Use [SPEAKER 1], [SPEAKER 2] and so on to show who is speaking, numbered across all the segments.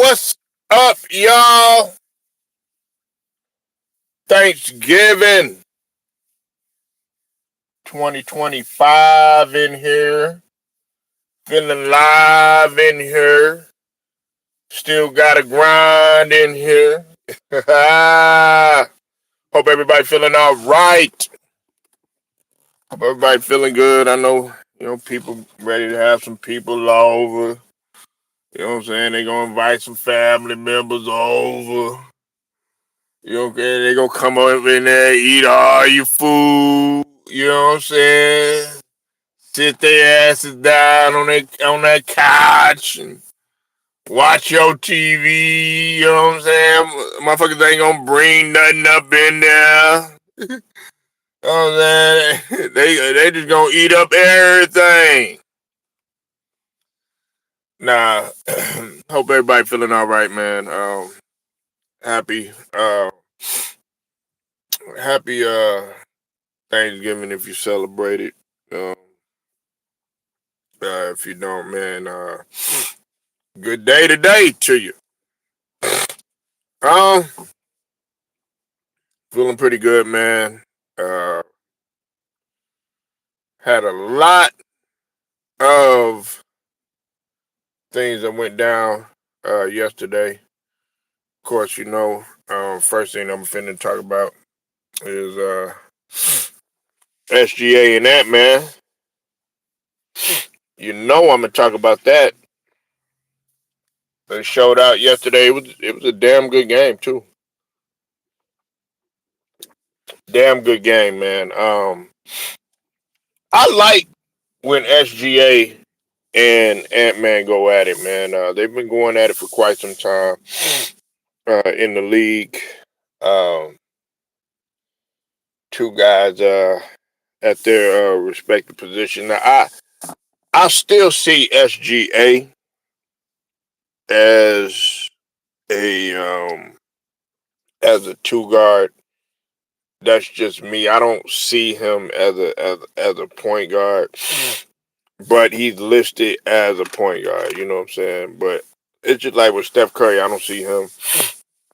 [SPEAKER 1] What's up, y'all? Thanksgiving 2025 in here. Feeling live in here. Still got a grind in here. Hope everybody feeling all right. Hope everybody feeling good. I know, people ready to have some people over. You know what I'm saying? They gonna invite some family members over. You know, okay, they gonna come over in there, eat all your food. You know what I'm saying? Sit their asses down on that couch and watch your TV. You know what I'm saying? Motherfuckers ain't gonna bring nothing up in there. You know what I'm saying? They just gonna eat up everything. Nah, hope everybody feeling all right, man. Happy, happy Thanksgiving if you celebrate it. Um, if you don't, man, good day today to you. Um, Feeling pretty good, man. Uh, had a lot of things that went down yesterday. Of course, first thing I'm finna talk about is SGA and that, man. You know I'm gonna talk about that. They showed out yesterday. It was a damn good game too. Damn good game, man. I like when SGA and Ant Man go at it, man. They've been going at it for quite some time in the league. Um, Two guys at their respective position. Now, I still see SGA as a two guard. That's just me. I don't see him as a point guard, but he's listed as a point guard. You know what I'm saying? But it's just like with Steph Curry. I don't see him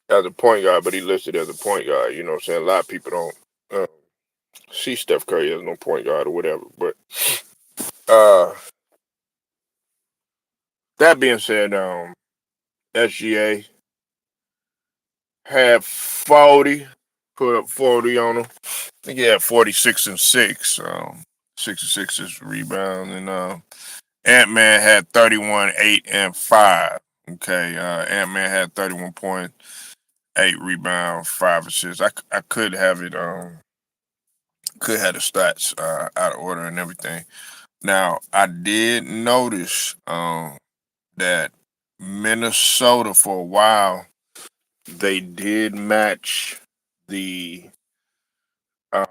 [SPEAKER 1] as a point guard, but he listed as a point guard. You know what I'm saying? A lot of people don't see Steph Curry as no point guard or whatever. But uh, that being said, SGA had 40, put up 40 on him. I think he had 46 and 6. 6 and 6 rebounds. And Ant Man had 31, 8, and 5. Okay. Ant Man had 31 points, 8 rebounds, 5 assists. I could have it, could have the stats out of order and everything. Now, I did notice that Minnesota for a while they did match the uh,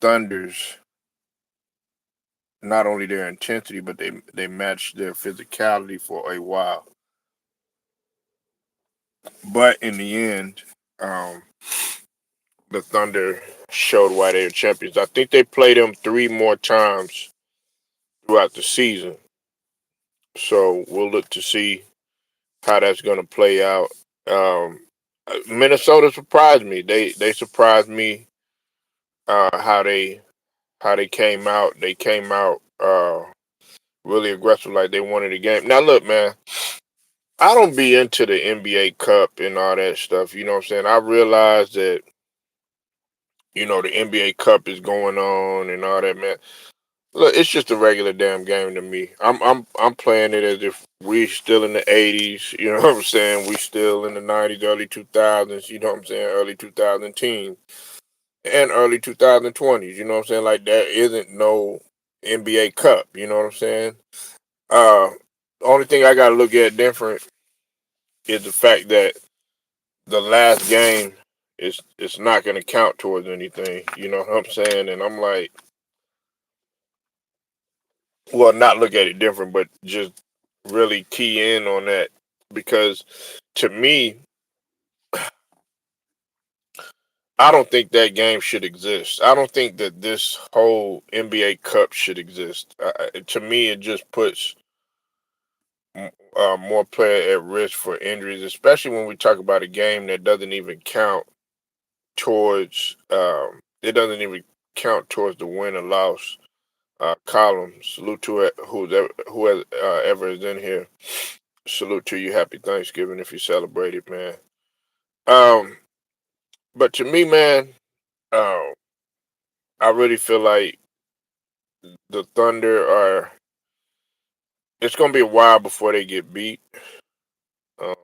[SPEAKER 1] Thunder's, not only their intensity but they matched their physicality for a while. But in the end, um, the Thunder showed why they were champions. I think they played them 3 more times throughout the season, so we'll look to see how that's going to play out. Um, Minnesota surprised me. They surprised me how they came out. They came out really aggressive, like they wanted the game. Now, look, man, I don't be into the NBA Cup and all that stuff. You know what I'm saying? I realize that the NBA Cup is going on and all that, man. Look, it's just a regular damn game to me. I'm playing it as if we still in the '80s. You know what I'm saying? We still in the '90s, early 2000s. You know what I'm saying? Early 2000 teens and early 2020s. You know what I'm saying? Like there isn't no NBA Cup. You know what I'm saying? Uh, the only thing I gotta look at different is the fact that the last game is it's not gonna count towards anything. You know what I'm saying? And I'm like, well, not look at it different, but just really key in on that because to me, I don't think that game should exist. I don't think that this whole NBA Cup should exist. To me, it just puts more player at risk for injuries, especially when we talk about a game that doesn't even count towards it doesn't even count towards the win or loss column. Salute to it, who ever is in here. Salute to you. Happy Thanksgiving if you celebrate it, man. Um, but to me, man, uh, I really feel like the Thunder are. It's gonna be a while before they get beat. Um,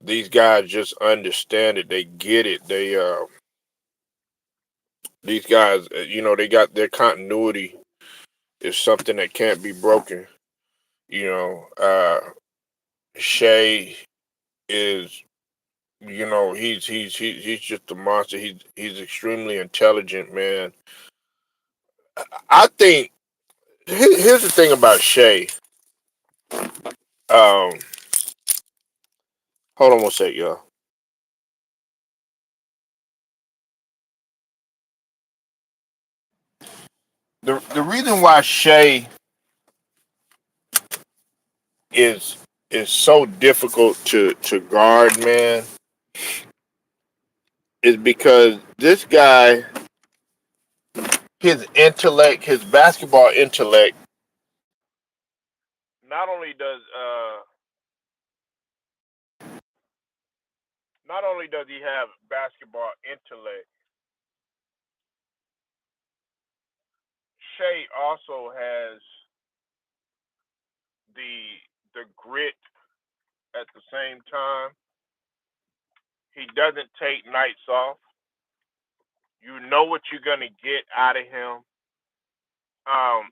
[SPEAKER 1] these guys just understand it. They get it. These guys, they got their continuity is something that can't be broken. You know, Shea is, he's just a monster. He's extremely intelligent, man. I think here's the thing about Shea. Um, hold on one sec, y'all. The reason why Shea is is so difficult to guard, man, is because this guy, his intellect, his basketball intellect, not only does he have basketball intellect, Shea also has the grit at the same time. He doesn't take nights off. You know what you're gonna get out of him.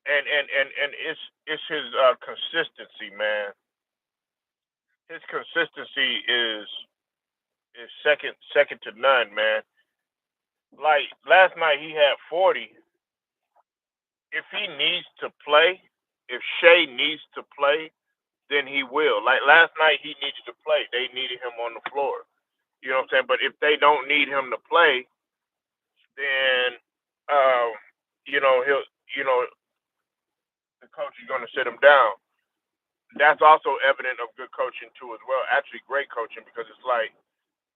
[SPEAKER 1] And it's his consistency, man. His consistency is second to none, man. Like last night, he had 40. If he needs to play, if Shea needs to play, then he will. Like last night, he needed to play. They needed him on the floor. You know what I'm saying? But if they don't need him to play, then um, he'll you know the coach is going to sit him down. That's also evident of good coaching too, as well. Actually, great coaching because it's like,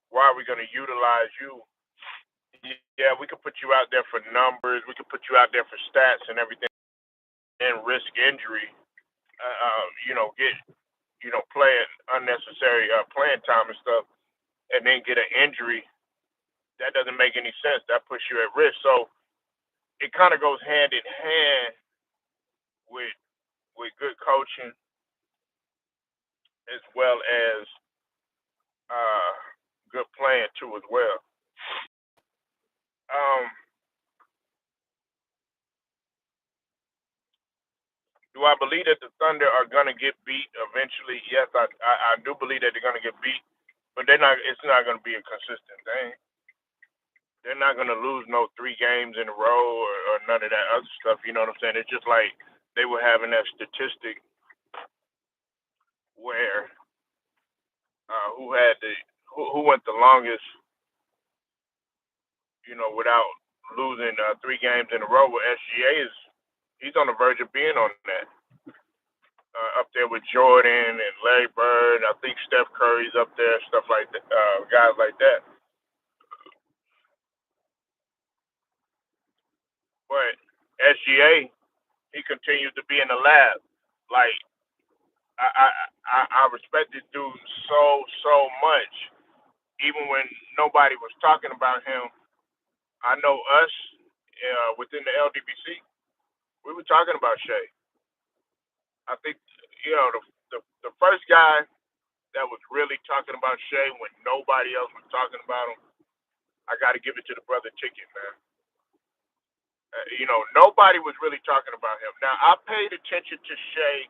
[SPEAKER 1] why are we going to utilize you? Yeah, we could put you out there for numbers. We could put you out there for stats and everything, and risk injury. Get playing unnecessary playing time and stuff, and then get an injury. That doesn't make any sense. That puts you at risk. So it kind of goes hand in hand with good coaching as well as uh, good playing too as well. Um, do I believe that the Thunder are gonna get beat eventually? Yes, I do believe that they're gonna get beat, but they're not. It's not gonna be a consistent thing. They're not gonna lose no 3 games in a row or none of that other stuff. You know what I'm saying? It's just like they were having that statistic where who had the who went the longest, without losing 3 games in a row. Well, SGA is he's on the verge of being on that. Up there with Jordan and Larry Bird. I think Steph Curry's up there, stuff like that, guys like that. But SGA, he continues to be in the lab. Like I respect this dude so much. Even when nobody was talking about him, I know us within the LDBC, we were talking about Shea. I think the first guy that was really talking about Shea when nobody else was talking about him. I got to give it to the brother Ticket, man. Nobody was really talking about him. Now, I paid attention to Shea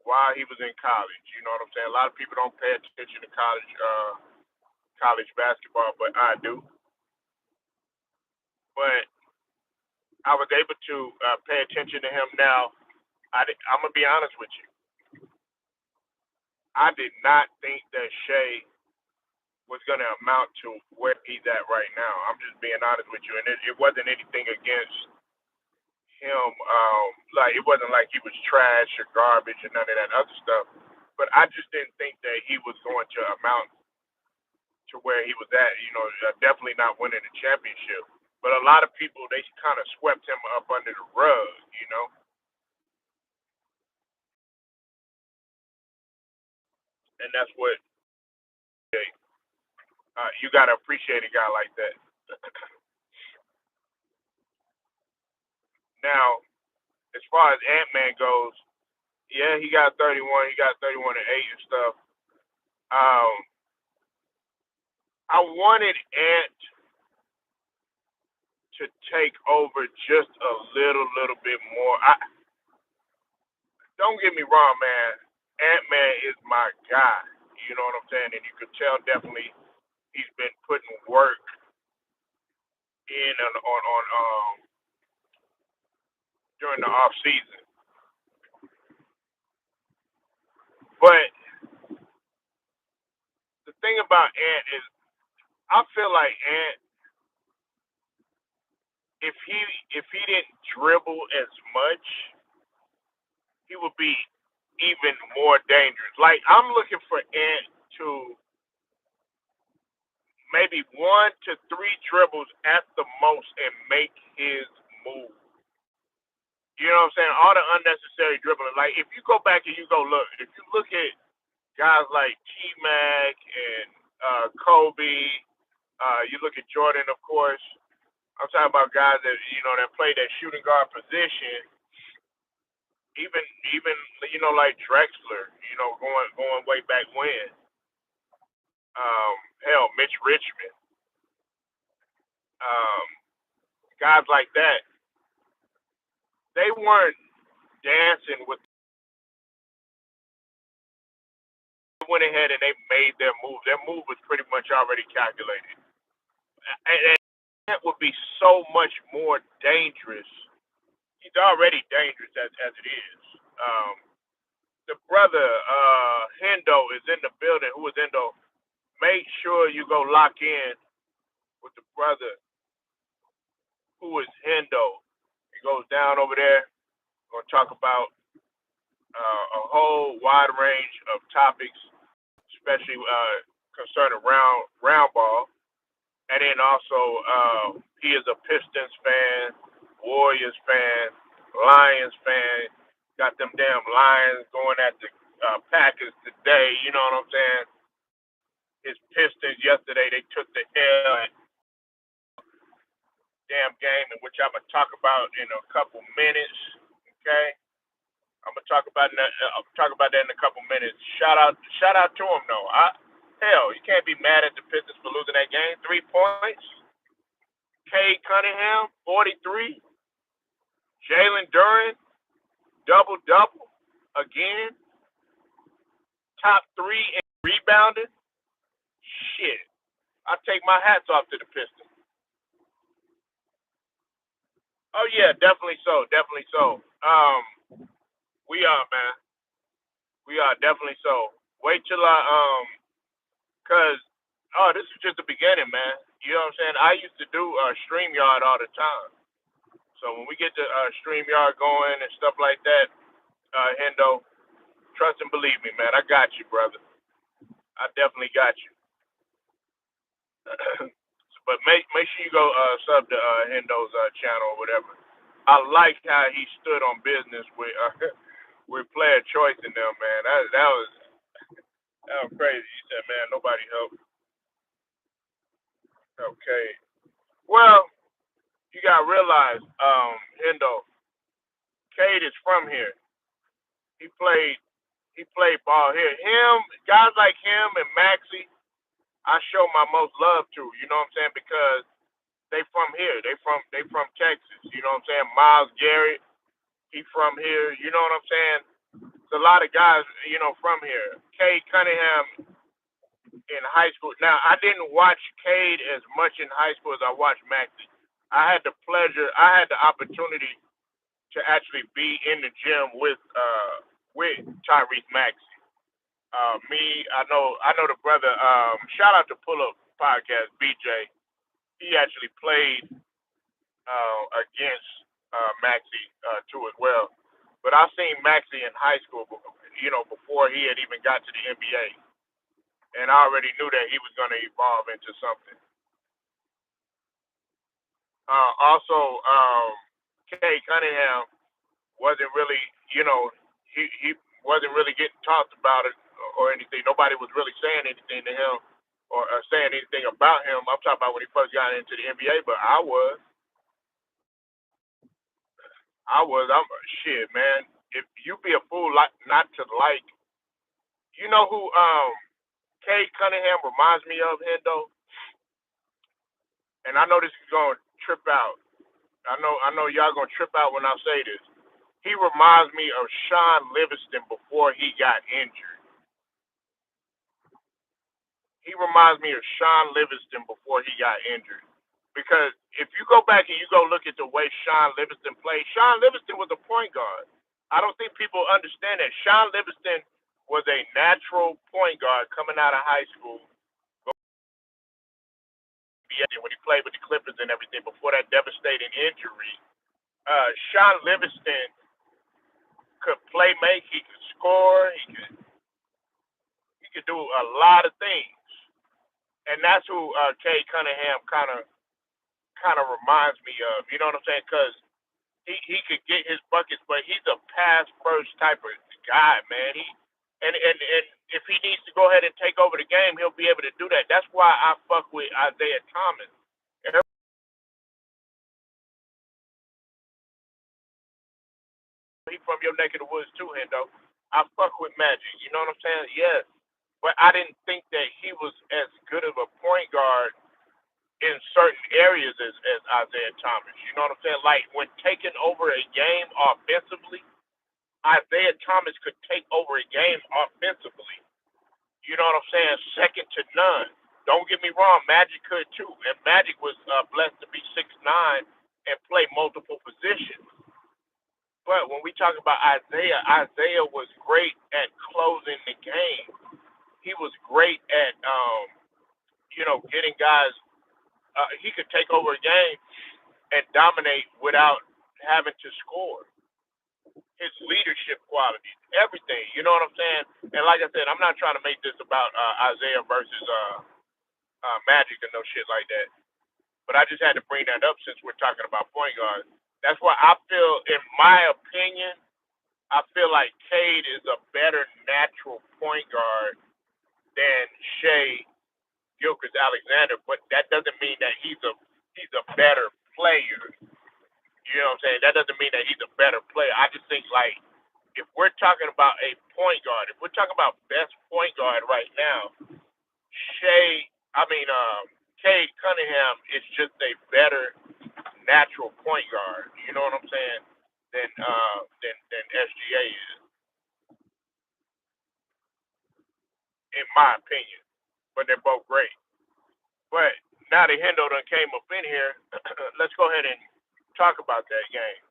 [SPEAKER 1] while he was in college. You know what I'm saying? A lot of people don't pay attention to college basketball, but I do. But I was able to pay attention to him. Now, I'm gonna be honest with you. I did not think that Shea was gonna amount to where he's at right now. I'm just being honest with you, and it wasn't anything against him like it wasn't like he was trash or garbage or none of that other stuff. But I just didn't think that he was going to amount to where he was at. Definitely not winning the championship. But a lot of people they kind of swept him up under the rug, and that's what you got to appreciate a guy like that. Now, as far as Ant Man goes, yeah, he got 31. He got 31 and 8 and stuff. Um, I wanted Ant to take over just a little bit more. Don't get me wrong, man. Ant Man is my guy. You know what I'm saying? And you could tell definitely he's been putting work in on during the off season. But the thing about Ant is, I feel like Ant, if he if he didn't dribble as much, he would be even more dangerous. Like I'm looking for Ant to maybe 1 to 3 dribbles at the most and make his move. You know what I'm saying? All the unnecessary dribbling. Like if you go back and you go look, if you look at guys like T Mac and Kobe, you look at Jordan, of course. I'm talking about guys that that play that shooting guard position. Even even like Drexler, going way back when. Hell, Mitch Richmond, um, guys like that. They weren't dancing with. They went ahead and they made their move. Their move was pretty much already calculated, and that would be so much more dangerous. He's already dangerous as it is. The brother Hendo is in the building. Who is Hendo? Make sure you go lock in with the brother who is Hendo. He goes down over there. We're gonna talk about a whole wide range of topics, especially concerning round ball. And then also, he is a Pistons fan, Warriors fan, Lions fan. Got them damn Lions going at the Packers today. You know what I'm saying? His Pistons yesterday, they took the L at damn game, in which I'm gonna talk about in a couple minutes. Okay, I'm gonna talk about that. I'll talk about that in a couple minutes. Shout out to him though. Hell, you can't be mad at the Pistons for losing that game. 3 points. Cade Cunningham, 43. Jalen Duran, double double again. Top 3 in rebounding. Shit, I take my hats off to the Pistons. Oh yeah, definitely so, definitely so. We are, man. We are definitely so. Wait till cause this is just the beginning, man. You know what I'm saying? I used to do StreamYard all the time. So when we get the StreamYard going and stuff like that, Hendo, trust and believe me, man. I got you, brother. I definitely got you. But make sure you go sub to Hendo's channel or whatever. I like how he stood on business with with player choice in them, man. That was crazy. He said, man, nobody helped. Okay. Well, you gotta realize, Hendo, Cade is from here. He played he played ball here. Him, guys like him and Maxie, I show my most love to. You know what I'm saying? Because they from here. They from Texas. You know what I'm saying? Miles Garrett, he from here. You know what I'm saying? There's a lot of guys, from here. Cade Cunningham in high school. Now I didn't watch Cade as much in high school as I watched Maxie. I had the opportunity to actually be in the gym with Tyrese Maxey. I know the brother. Shout out to Pull Up Podcast, BJ. He actually played against. Maxie too as well. But I seen Maxie in high school, before he had even got to the NBA, and I already knew that he was going to evolve into something. Also, Kay Cunningham wasn't really, he wasn't really getting talked about it or anything. Nobody was really saying anything to him or saying anything about him. I'm talking about when he first got into the NBA, but I was. I'm shit, man. If you be a fool like not to like, you know who Kay Cunningham reminds me of, Hendo, and I know this is gonna trip out. I know y'all gonna trip out when I say this. He reminds me of Sean Livingston before he got injured. He reminds me of Sean Livingston before he got injured. Because if you go back and you go look at the way Sean Livingston played, Sean Livingston was a point guard. I don't think people understand that. Sean Livingston was a natural point guard coming out of high school when he played with the Clippers and everything before that devastating injury. Sean Livingston could play make, he could score, he could do a lot of things. And that's who Kay Cunningham kind of reminds me of. You know what I'm saying? Because he could get his buckets, but he's a pass first type of guy, man. And if he needs to go ahead and take over the game, he'll be able to do that. That's why I fuck with Isaiah Thomas. He from your neck of the woods too, Hendo. I fuck with Magic. You know what I'm saying? Yes, but I didn't think that he was as good of a point guard in certain areas as Isaiah Thomas. You know what I'm saying? Like when taking over a game offensively, Isaiah Thomas could take over a game offensively. You know what I'm saying? Second to none. Don't get me wrong, Magic could too, and Magic was blessed to be 6'9" and play multiple positions. But when we talk about Isaiah, Isaiah was great at closing the game. He was great at getting guys. He could take over a game and dominate without having to score. His leadership qualities, everything. You know what I'm saying? And like I said, I'm not trying to make this about Isaiah versus Magic and no shit like that. But I just had to bring that up since we're talking about point guards. That's why I feel, in my opinion, I feel like Cade is a better natural point guard than Shea Gilchrist Alexander, but that doesn't mean that he's a better player. You know what I'm saying? That doesn't mean that he's a better player. I just think like if we're talking about a point guard, if we're talking about best point guard right now, Shea, I mean, Cade Cunningham is just a better natural point guard. You know what I'm saying? Than SGA is, in my opinion. But they're both great. But now that Hendo done came up in here, let's go ahead and talk about that game.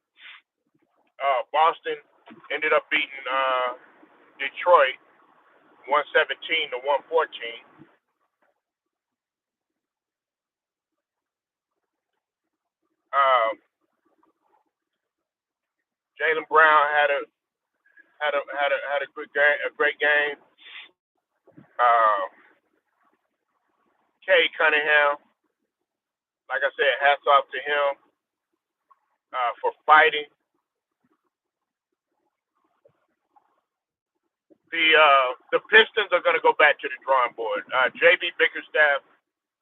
[SPEAKER 1] Boston ended up beating Detroit 117 to 114. Um, Jalen Brown had a good game, a great game. Um, Kay Cunningham, like I said, hats off to him for fighting. The Pistons are going to go back to the drawing board. JB Bickerstaff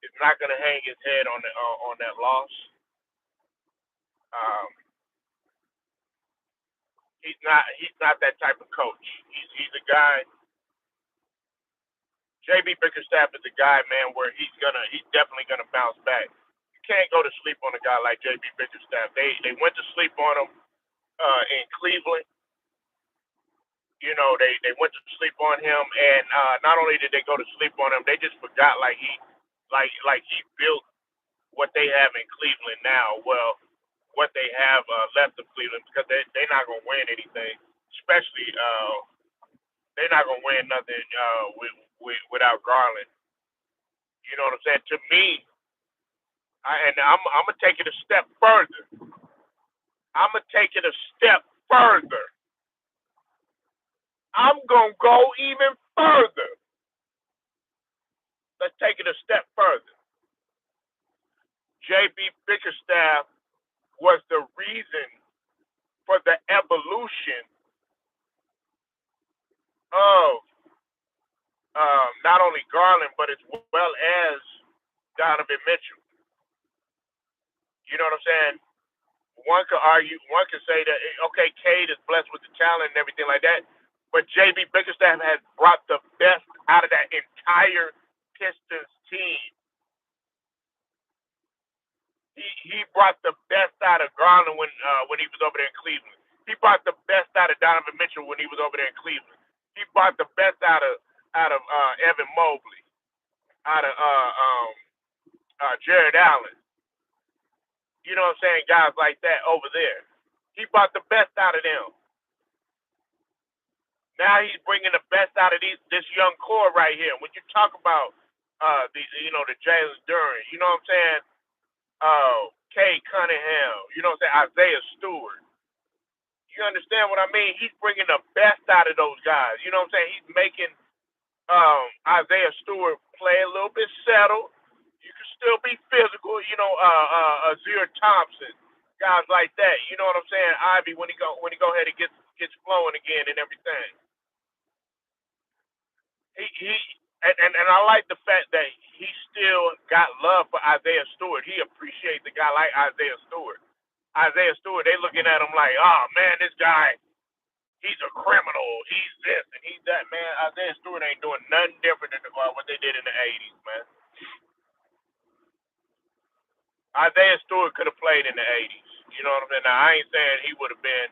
[SPEAKER 1] is not going to hang his head on that loss. Um, he's not that type of coach. He's a guy. JB Bickerstaff is a guy, man, where he's definitely gonna bounce back. You can't go to sleep on a guy like JB Bickerstaff. They went to sleep on him in Cleveland. They went to sleep on him, and not only did they go to sleep on him, they just forgot like he built what they have in Cleveland now. Well, what they have left of Cleveland because they're not gonna win anything, especially they're not gonna win nothing without Garland. You know what I'm saying? To me, and I'm gonna take it a step further. I'm gonna take it a step further. I'm gonna go even further. Let's take it a step further. JB Bickerstaff was the reason for the evolution of not only Garland, but as well as Donovan Mitchell. You know what I'm saying? One could argue, one could say that okay, Cade is blessed with the talent and everything like that, but JB Bickerstaff has brought the best out of that entire Pistons team. He brought the best out of Garland when he was over there in Cleveland. He brought the best out of Donovan Mitchell when he was over there in Cleveland. He brought the best out of Evan Mobley, out of Jared Allen. You know what I'm saying? Guys like that over there. He brought the best out of them. Now he's bringing the best out of this young core right here. When you talk about the Jalen Duren, you know what I'm saying? Kay Cunningham, you know what I'm saying? Isaiah Stewart. You understand what I mean? He's bringing the best out of those guys. You know what I'm saying? He's making Isaiah Stewart play a little bit settled. You can still be physical. Azir Thompson, guys like that. You know what I'm saying? Ivy when he go ahead and gets flowing again and everything. He and I like the fact that he still got love for Isaiah Stewart. He appreciates a guy like Isaiah Stewart. Isaiah Stewart, they looking at him like, oh man, this guy, he's a criminal. He's this and he's that. Man, Isaiah Stewart ain't doing nothing different than what they did in the '80s, man. Isaiah Stewart could have played in the '80s. You know what I'm saying? Now I ain't saying he would have been.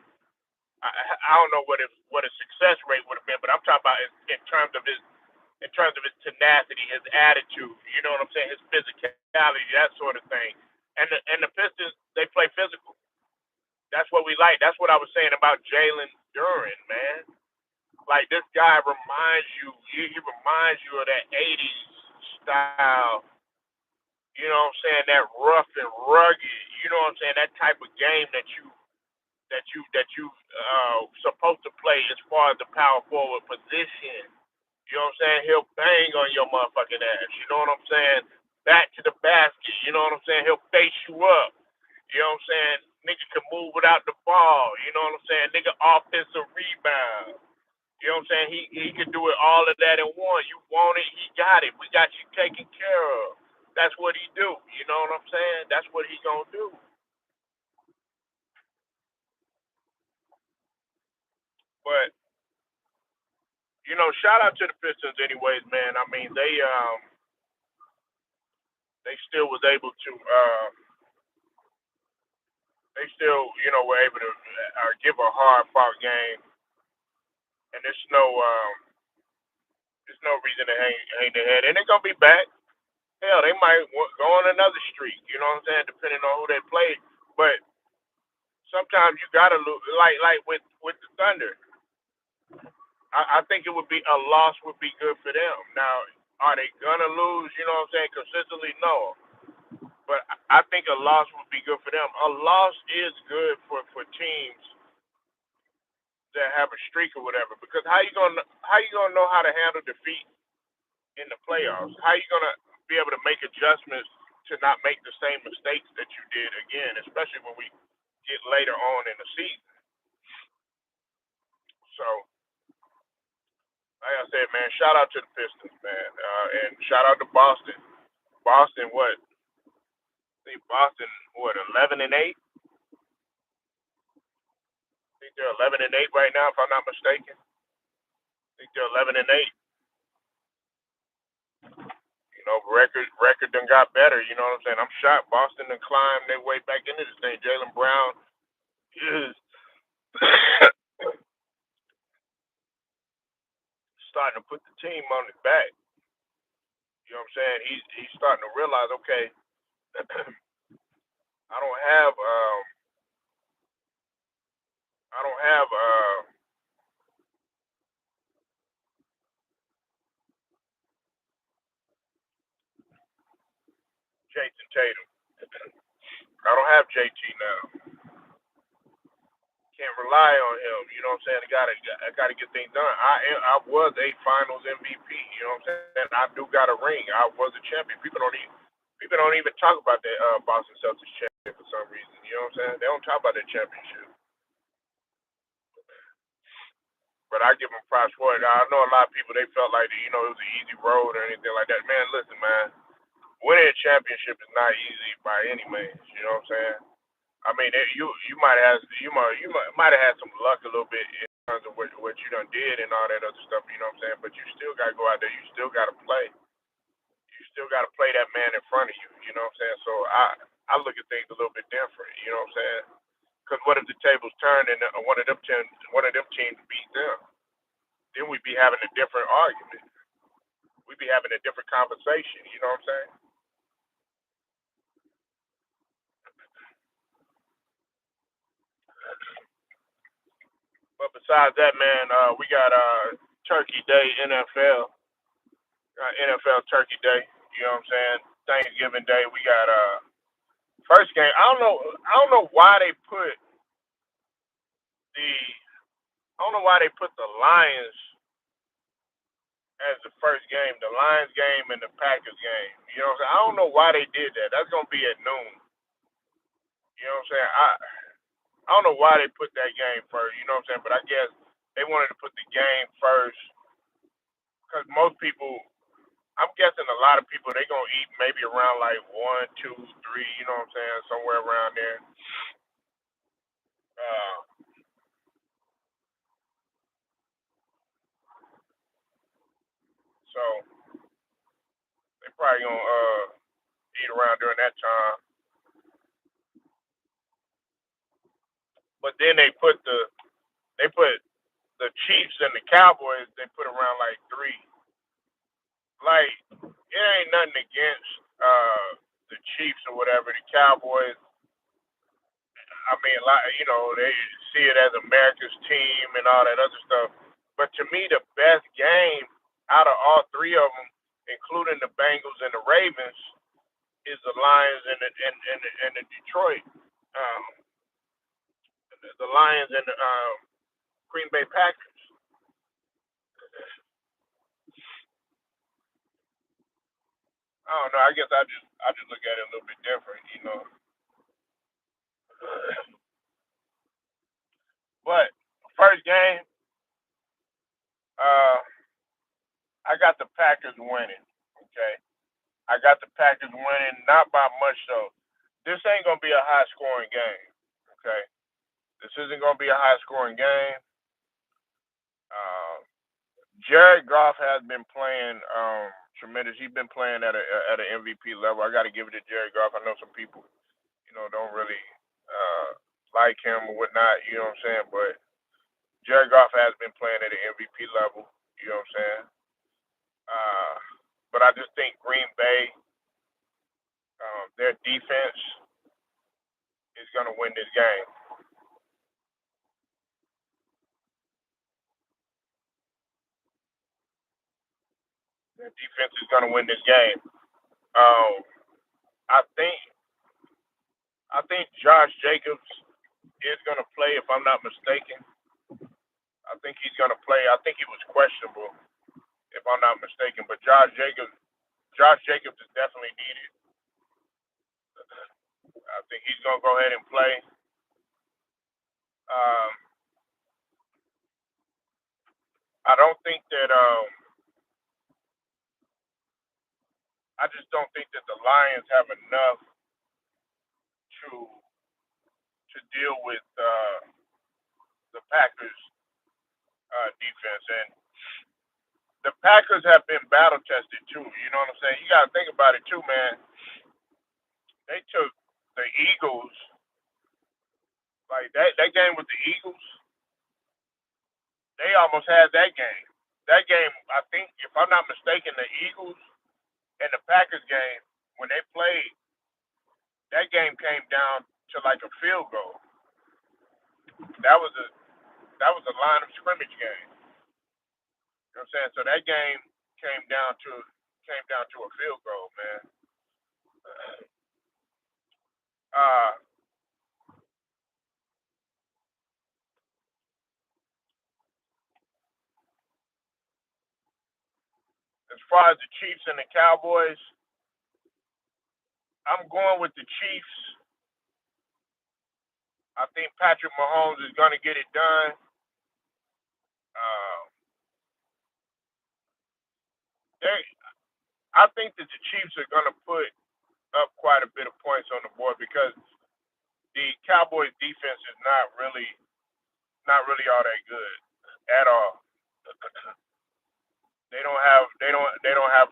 [SPEAKER 1] I don't know what his success rate would have been, but I'm talking about in terms of his tenacity, his attitude. You know what I'm saying? His physicality, that sort of thing. And the Pistons, they play physical. That's what we like. That's what I was saying about Jalen Duren, man. Like this guy reminds you, he reminds you of that '80s style. You know what I'm saying? That rough and rugged. You know what I'm saying? That type of game that you supposed to play as far as the power forward position. You know what I'm saying? He'll bang on your motherfucking ass. You know what I'm saying? Back to the basket. You know what I'm saying? He'll face you up. You know what I'm saying? Nigga can move without the ball. You know what I'm saying? Nigga offensive rebound. You know what I'm saying? He can do it all of that in one. You want it, he got it. We got you taken care of. That's what he do. You know what I'm saying? That's what he gonna do. But shout out to the Pistons anyways, man. I mean they still was able to they still, were able to give a hard fought game, and there's no reason to hang their head, and they're gonna be back. Hell, they might go on another streak. You know what I'm saying? Depending on who they play, but sometimes you gotta lose. Like with the Thunder, I think it would be a loss would be good for them. Now, are they gonna lose? You know what I'm saying? Consistently, no. But I think a loss would be good for them. A loss is good for teams that have a streak or whatever. Because how you gonna know how to handle defeat in the playoffs? How you gonna be able to make adjustments to not make the same mistakes that you did again, especially when we get later on in the season. So, like I said, man, shout out to the Pistons, man, and shout out to Boston. Boston, what? I think Boston, what? 11-8. I think they're 11-8 right now, if I'm not mistaken. I think they're 11-8. Record done got better. You know what I'm saying? I'm shocked. Boston done climbed their way back into this thing. Jalen Brown is starting to put the team on his back. You know what I'm saying? He's starting to realize, okay, I don't have I don't have Jason Tatum. I don't have JT now. Can't rely on him. You know what I'm saying? I gotta get things done. I was a Finals MVP. You know what I'm saying? I do got a ring. I was a champion. People don't even talk about that Boston Celtics champion for some reason. You know what I'm saying? They don't talk about that championship. But I give them props for it. I know a lot of people they felt like it was an easy road or anything like that. Man, listen, man, winning a championship is not easy by any means. You know what I'm saying? I mean, you might have had some luck a little bit in terms of what you done did and all that other stuff. You know what I'm saying? But you still got to go out there. You still got to play. You still got to play that man in front of you. You know what I'm saying? So I look at things a little bit different. You know what I'm saying? Because what if the tables turn and one of them teams beat them? Then we'd be having a different argument. We'd be having a different conversation. You know what I'm saying? But besides that, man, we got Turkey Day NFL. NFL Turkey Day. You know what I'm saying? Thanksgiving Day. We got first game. I don't know why they put the I don't know why they put the Lions as the first game. The Lions game and the Packers game. You know what I'm saying? I don't know why they did that. That's gonna be at noon. You know what I'm saying? I don't know why they put that game first. You know what I'm saying? But I guess they wanted to put the game first because most people. I'm guessing a lot of people they gonna eat maybe around like 1, 2, 3. You know what I'm saying? Somewhere around there. Uh, so they probably gonna eat around during that time. But then they put the Chiefs and the Cowboys. They put around like 3. Like it ain't nothing against the Chiefs or whatever. The Cowboys. I mean, like they see it as America's team and all that other stuff. But to me, the best game out of all 3 of them, including the Bengals and the Ravens, is the Lions and the Detroit, um, the Lions and the Green Bay Packers. I don't know. I guess I just look at it a little bit different. But first game, uh, I got the Packers winning. Okay, I got the Packers winning, not by much though. This ain't gonna be a high scoring game. Okay, this isn't gonna be a high scoring game. Uh, Jared Goff has been playing tremendous. He's been playing at an MVP level. I got to give it to Jared Goff. I know some people, don't really like him or whatnot. You know what I'm saying? But Jared Goff has been playing at an MVP level. You know what I'm saying? Uh, but I just think Green Bay, their defense is going to win this game. Their defense is going to win this game. Um, I think I think Josh Jacobs is going to play if I'm not mistaken. I think he's going to play. I think he was questionable if I'm not mistaken. But Josh Jacobs is definitely needed. I think he's going to go ahead and play. Um, I don't think that. I just don't think that the Lions have enough to deal with the Packers defense, and the Packers have been battle tested too. You know what I'm saying? You got to think about it too, man. They took the Eagles like that game with the Eagles. They almost had that game. That game, I think, if I'm not mistaken, the Eagles and the Packers game when they played, that game came down to like a field goal. That was a line of scrimmage game. You know what I'm saying? So that game came down to came down to a field goal, man. Uh, As far as the Chiefs and the Cowboys, I'm going with the Chiefs. I think Patrick Mahomes is going to get it done. Uh, they, I think that the Chiefs are going to put up quite a bit of points on the board because the Cowboys defense is not really all that good at all. They don't have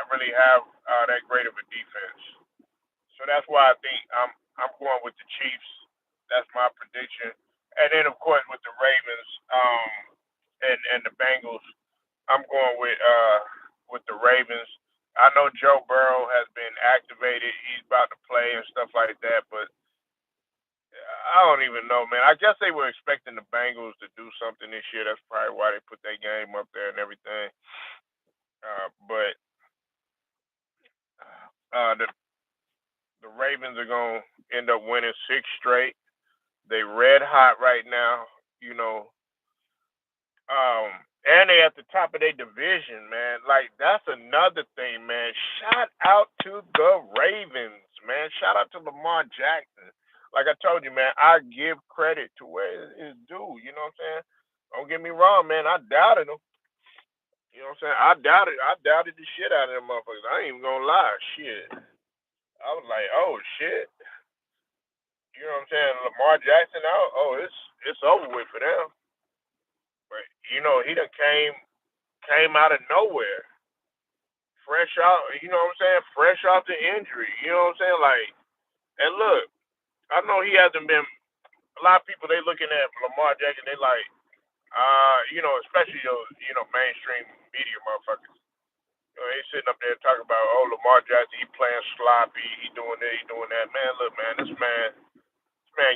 [SPEAKER 1] really have that great of a defense. So that's why I think I'm going with the Chiefs. That's my prediction. And then of course with the Ravens and the Bengals, I'm going with the Ravens. I know Joe Burrow has been activated. He's about to play and stuff like that, but I don't even know, man. I guess they were expecting the Bengals to do something this year. That's probably why they put their game up there and everything. But the Ravens are gonna end up winning six straight. They red hot right now, you know. And they at the top of their division, man. Like that's another thing, man. Shout out to the Ravens, man. Shout out to Lamar Jackson. Like I told you, man, I give credit to where it's due. You know what I'm saying? Don't get me wrong, man. I doubted him. You know what I'm saying? I doubted the shit out of them motherfuckers. I ain't even gonna lie. Shit. I was like, oh shit. You know what I'm saying? Lamar Jackson out. Oh, it's over with for them. But you know, he done came out of nowhere. Fresh out, you know what I'm saying? Fresh off the injury. You know what I'm saying? Like, and look, I know he hasn't been. A lot of people they looking at Lamar Jackson. They like, especially those, mainstream media motherfuckers. They sitting up there talking about, oh, Lamar Jackson, he playing sloppy, he doing this, he doing that. Man, look, man, this man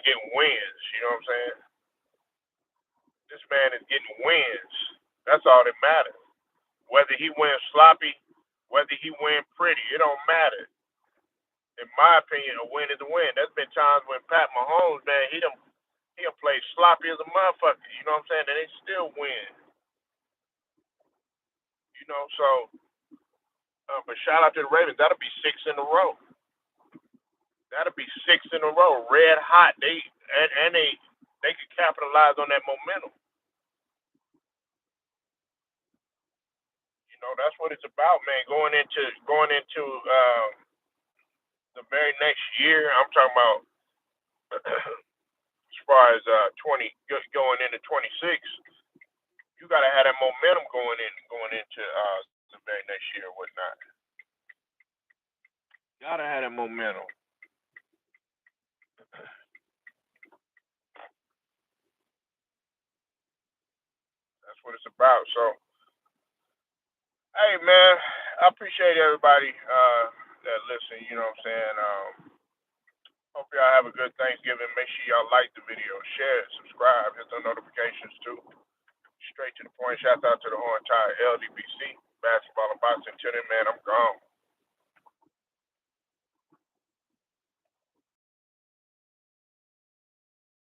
[SPEAKER 1] getting wins. You know what I'm saying? This man is getting wins. That's all that matters. Whether he wins sloppy, whether he win pretty, it don't matter. In my opinion, a win is a win. There's been times when Pat Mahomes, man, he done played sloppy as a motherfucker. You know what I'm saying? And they still win. You know, so but shout out to the Ravens. That'll be six in a row. That'll be six in a row. Red hot. They could capitalize on that momentum. You know, that's what it's about, man. Going into the very next year. I'm talking about as far as going into 26. You gotta have that momentum going into the very next year or whatnot. Gotta have that momentum. That's what it's about. So, hey man, I appreciate everybody that listen. You know what I'm saying? Hope y'all have a good Thanksgiving. Make sure y'all like the video, share it, subscribe, hit the notifications too. Straight to the point. Shout out to the whole entire LDBC basketball and boxing. Till then, man, I'm gone.